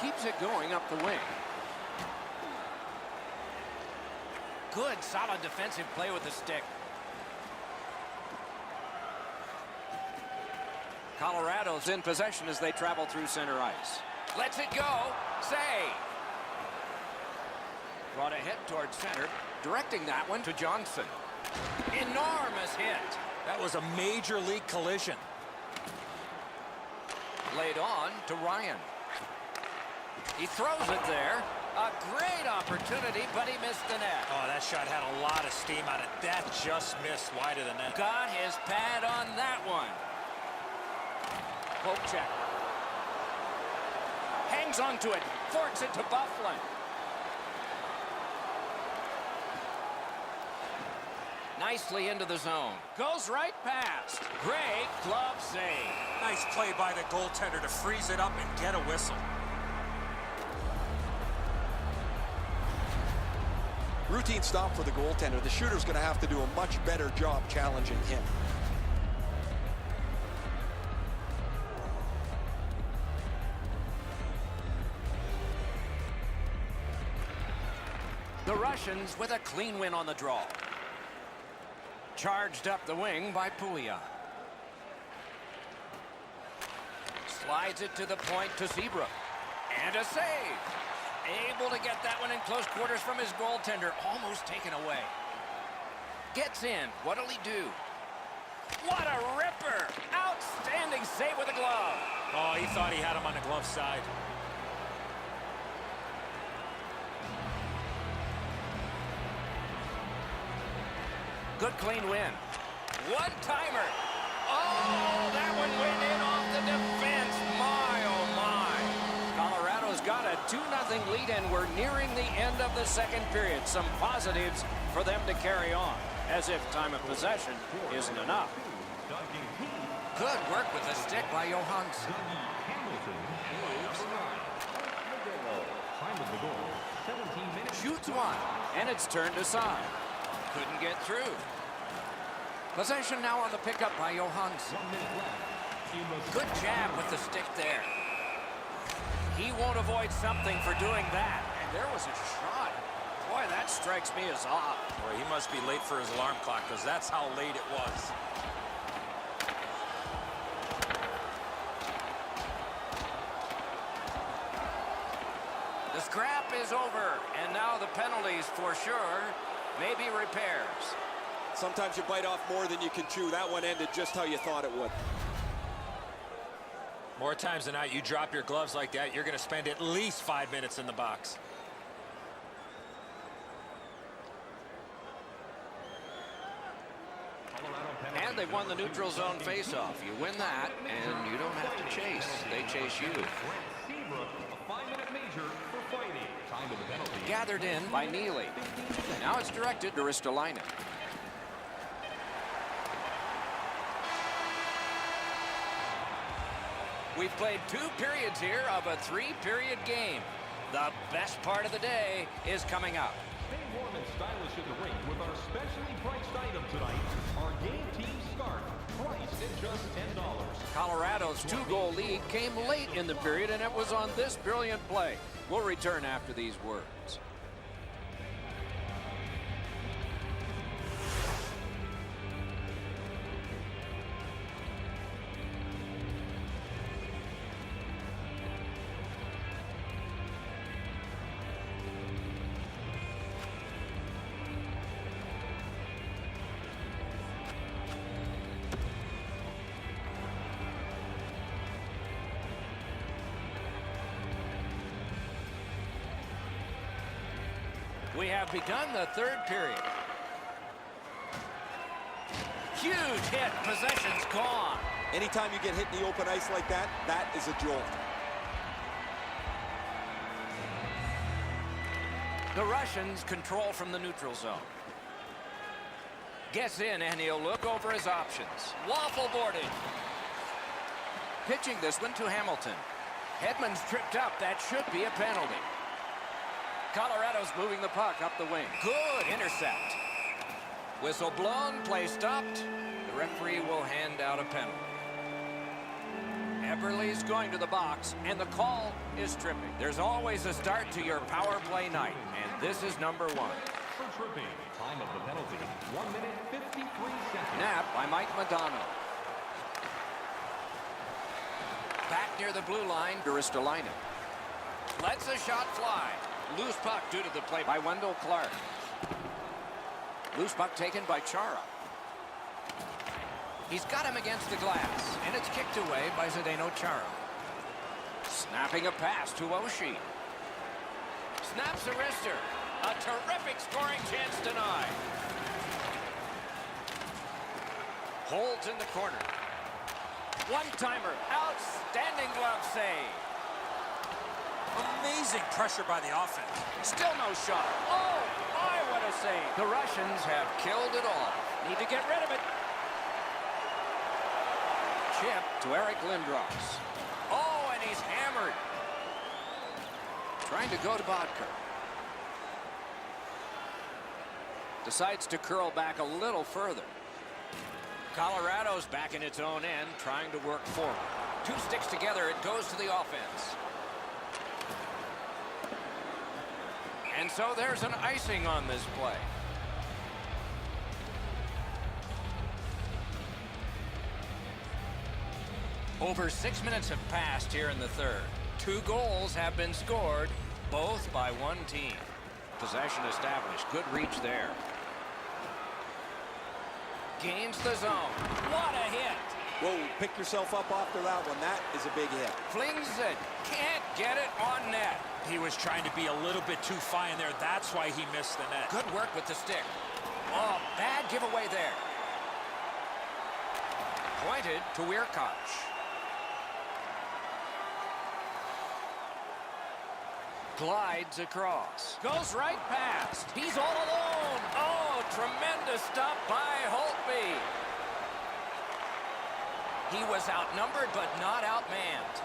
keeps it going up the wing. Good, solid defensive play with the stick. Colorado's in possession as they travel through center ice. Lets it go. Save. Brought ahead towards center, directing that one to Johnson. Enormous hit. That was a major league collision. Laid on to Ryan. He throws it there. A great opportunity, but he missed the net. Oh, that shot had a lot of steam on it. That just missed wide of the net. Got his pad on that one. Poke check. Hangs onto it. Forks it to Byfuglien. Nicely into the zone. Goes right past. Great glove save. Nice play by the goaltender to freeze it up and get a whistle. Routine stop for the goaltender. The shooter's going to have to do a much better job challenging him. The Russians with a clean win on the draw. Charged up the wing by Puya. Slides it to the point to Seabrook. And a save. Able to get that one in close quarters from his goaltender. Almost taken away. Gets in. What'll he do? What a ripper! Outstanding save with a glove. Oh, he thought he had him on the glove side. Good clean win. One-timer. Oh, that one went in off the defense. My, oh, my. Colorado's got a 2-0 lead, and we're nearing the end of the second period. Some positives for them to carry on, as if time of possession isn't enough. Good work with the stick by Johansson. Shoots one, and it's turned aside. Couldn't get through. Possession now on the pickup by Johansson. Good jab with the stick there. He won't avoid something for doing that. And there was a shot. Boy, that strikes me as odd. Boy, he must be late for his alarm clock, because that's how late it was. The scrap is over, and now the penalties for sure. Maybe repairs. Sometimes you bite off more than you can chew. That one ended just how you thought it would. More times than not, you drop your gloves like that, you're going to spend at least 5 minutes in the box. And they've won the neutral zone faceoff. You win that, and you don't have to chase. They chase you. Gathered in by Neely. Now it's directed to Ristolainen. We've played 2 periods here of a 3-period game. The best part of the day is coming up. Stay warm and stylish in the rink with our specially priced item tonight. Our game team scarf, priced at just $10. Colorado's 2-goal lead came late in the period, and it was on this brilliant play. We'll return after these words. We have begun the 3rd period. Huge hit. Possession's gone. Anytime you get hit in the open ice like that, that is a jolt. The Russians control from the neutral zone. Gets in, and he'll look over his options. Waffle boarded. Pitching this one to Hamilton. Hedman's tripped up. That should be a penalty. Colorado's moving the puck up the wing. Good intercept. Whistle blown, play stopped. The referee will hand out a penalty. Eberle's going to the box, and the call is tripping. There's always a start to your power play night, and this is number 1. For tripping, time of the penalty, 1 minute 53 seconds. Nap by Mike Modano. Back near the blue line to Ristolainen. Lets a shot fly. Loose puck due to the play by Wendell Clark. Loose puck taken by Chara. He's got him against the glass, and it's kicked away by Zdeno Chara. Snapping a pass to Oshie. Snaps a wrister. A terrific scoring chance denied. Holds in the corner. One-timer. Outstanding glove save. Amazing pressure by the offense. Still no shot. Oh, my, what a save. The Russians have killed it all. Need to get rid of it. Chip to Eric Lindros. Oh, and he's hammered. Trying to go to Bodker. Decides to curl back a little further. Colorado's back in its own end, trying to work forward. 2 sticks together, it goes to the offense. And so there's an icing on this play. Over 6 minutes have passed here in the third. 2 goals have been scored, both by one team. Possession established. Good reach there. Gains the zone. What a hit. Whoa, pick yourself up after that one. That is a big hit. Flings it. Can't get it on net. He was trying to be a little bit too fine there. That's why he missed the net. Good work with the stick. Oh, bad giveaway there. Pointed to Weirkoch. Glides across. Goes right past. He's all alone. Oh, tremendous stop by Holtby. He was outnumbered but not outmanned.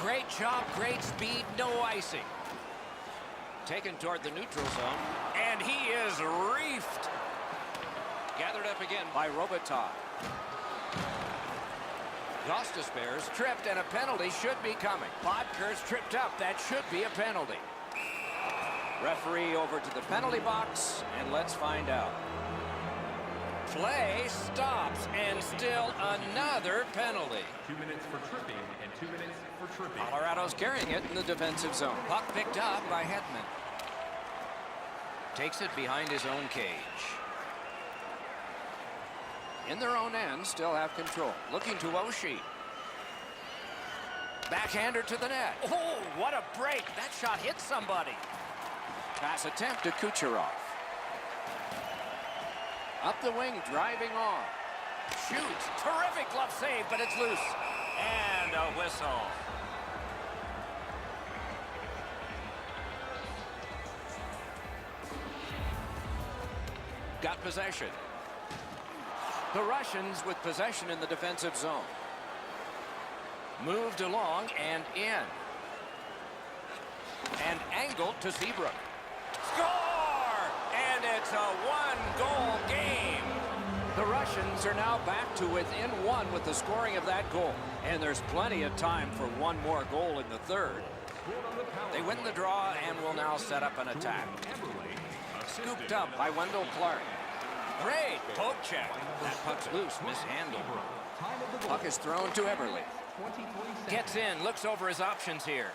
Great job, great speed, no icing. Taken toward the neutral zone. And he is reefed. Gathered up again by Robitaille. Gostisbehere's tripped, and a penalty should be coming. Bodker's tripped up. That should be a penalty. Referee over to the penalty box, and let's find out. Play stops, and still another penalty. 2 minutes for tripping and 2 minutes for tripping. Colorado's carrying it in the defensive zone. Puck picked up by Hedman. Takes it behind his own cage. In their own end, still have control. Looking to Oshie. Backhander to the net. Oh, what a break. That shot hit somebody. Pass attempt to Kucherov. Up the wing, driving on. Shoots. Terrific glove save, but it's loose. And a whistle. Got possession. The Russians with possession in the defensive zone. Moved along and in. And angled to Seabrook. Score! And it's a one-goal game. The Russians are now back to within 1 with the scoring of that goal. And there's plenty of time for one more goal in the third. They win the draw and will now set up an attack. Scooped up by Wendell Clark. Great poke check. That puck's loose, mishandled. Puck is thrown to Eberle. Gets in, looks over his options here.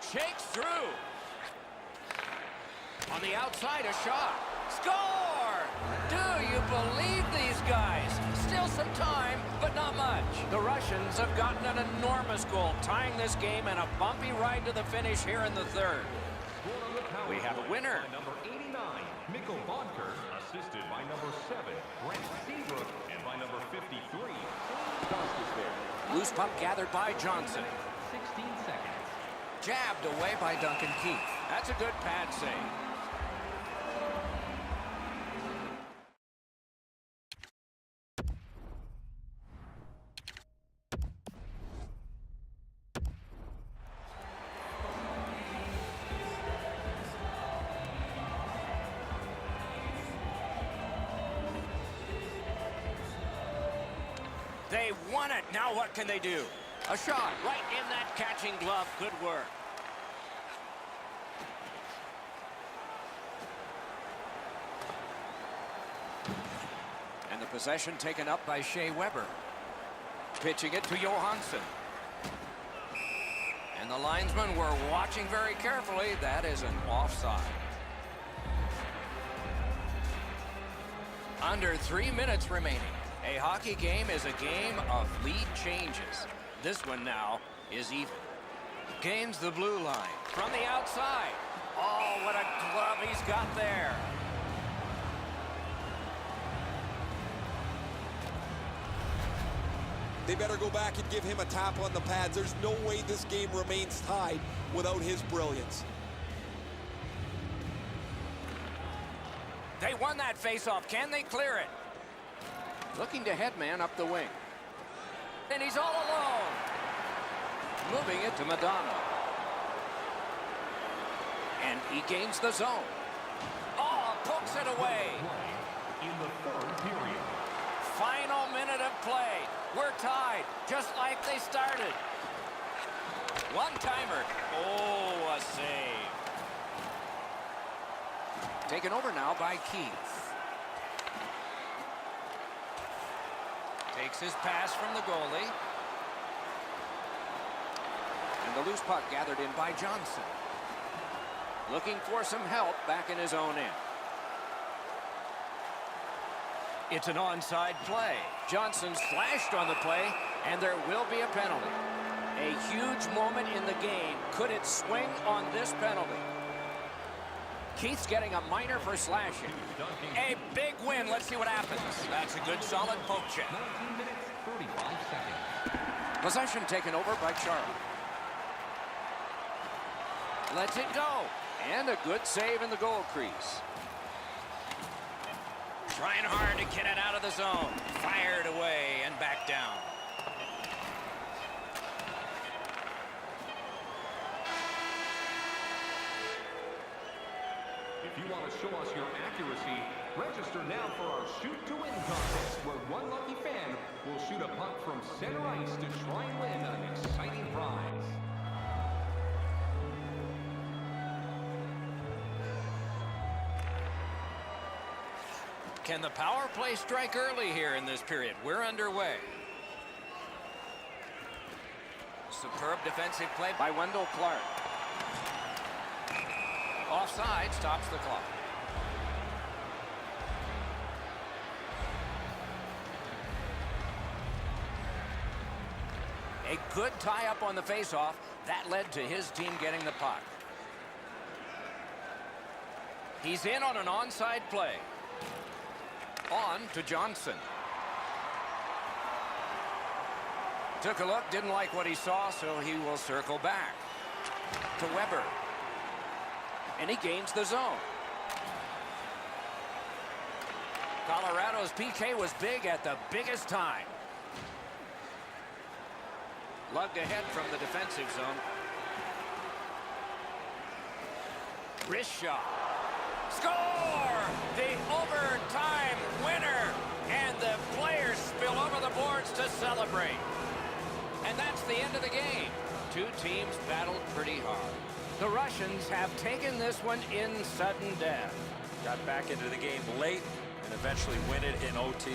Shakes through. On the outside, a shot. Score! Do you believe these guys? Still some time, but not much. The Russians have gotten an enormous goal, tying this game and a bumpy ride to the finish here in the third. We have a winner. Number 89, Mikko Bodker, assisted by number 7, Brent Seabrook, and by number 53, Gostisbehere. Loose puck gathered by Johnson. 16 seconds. Jabbed away by Duncan Keith. That's a good pad save. They won it. Now what can they do? A shot right in that catching glove. Good work. And the possession taken up by Shea Weber. Pitching it to Johansson. And the linesmen were watching very carefully. That is an offside. Under 3 minutes remaining. A hockey game is a game of lead changes. This one now is even. Gains the blue line from the outside. Oh, what a glove he's got there. They better go back and give him a tap on the pads. There's no way this game remains tied without his brilliance. They won that faceoff. Can they clear it? Looking to headman up the wing. And he's all alone. Moving it to Madonna. And he gains the zone. Oh, pokes it away. In the third period. Final minute of play. We're tied, just like they started. One-timer. Oh, a save. Taken over now by Keith. Takes his pass from the goalie. And the loose puck gathered in by Johnson. Looking for some help back in his own end. It's an onside play. Johnson slashed on the play, and there will be a penalty. A huge moment in the game. Could it swing on this penalty? Keith's getting a minor for slashing. A big win. Let's see what happens. That's a good, solid poke check. 19 minutes, 35 seconds. Possession taken over by Charlie. Lets it go. And a good save in the goal crease. Trying hard to get it out of the zone. Fired away and back down. If you want to show us your accuracy, register now for our Shoot to Win contest, where one lucky fan will shoot a puck from center ice to try and win an exciting prize. Can the power play strike early here in this period? We're underway. Superb defensive play by Wendell Clark. Offside stops the clock. A good tie-up on the faceoff. That led to his team getting the puck. He's in on an onside play. On to Johnson. Took a look, didn't like what he saw, so he will circle back. To Weber. And he gains the zone. Colorado's PK was big at the biggest time. Lugged ahead from the defensive zone. Wrist shot. Score! The overtime winner! And the players spill over the boards to celebrate. And that's the end of the game. Two teams battled pretty hard. The Russians have taken this one in sudden death. Got back into the game late and eventually win it in OT.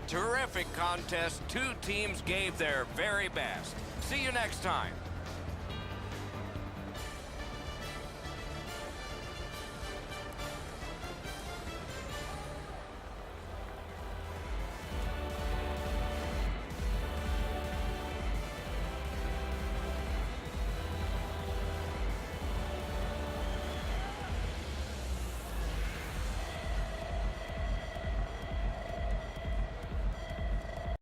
Terrific contest. Two teams gave their very best. See you next time.